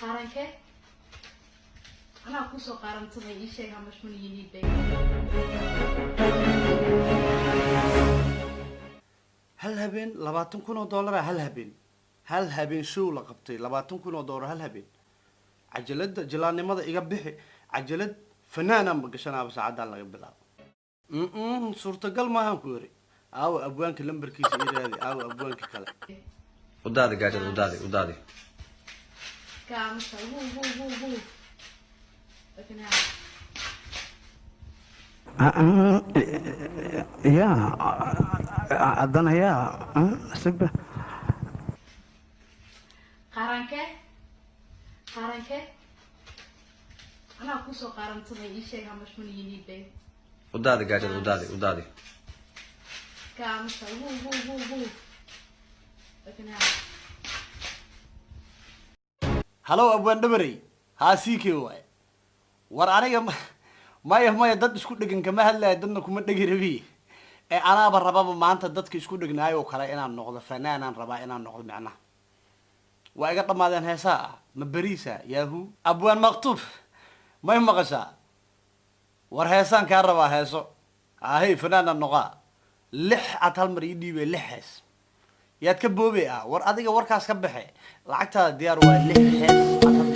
قارنك أنا أقصى قارن تضيع شيء هم مش من ينيد بي هل هبين لباتن كونو دولار هل هبين شو لقبتي لباتن كونو دولار هل هبين عجلد جلاني ماذا يقبحي عجلد فنانا بقشنا بس عدال لقب بلا صورة قل ما هم كوري أو أبوانك لمبركيس إيرادي أو أبوانك كلا ودادي قاعد ودادي كامس هو لكن يا أدنى يا سبب قارنك أنا أقصى قارن تضيع شيء هم مش من ينيد بي ودادي قاعد ودادي كامس هو لكن هلو أبوان دمري هاسيكي واي ورانيga maya dad isku dhigan kama hadlay dadna kuma dhigi rabi ana barababa maanta dadka isku dhignaayo kale inaan noqdo fanaanan rabaa inaan noqdo macna waa iga dhamaadeen heesaa ma bariisa yahu abwaan maqtub may maqasha war heesaan ka rabaa heeso ahay fanaanan noqa lix atal mar ii dhiibay lix hees yaad ka boobay war adiga warkaas ka baxay lacagta diyaar waa lix hees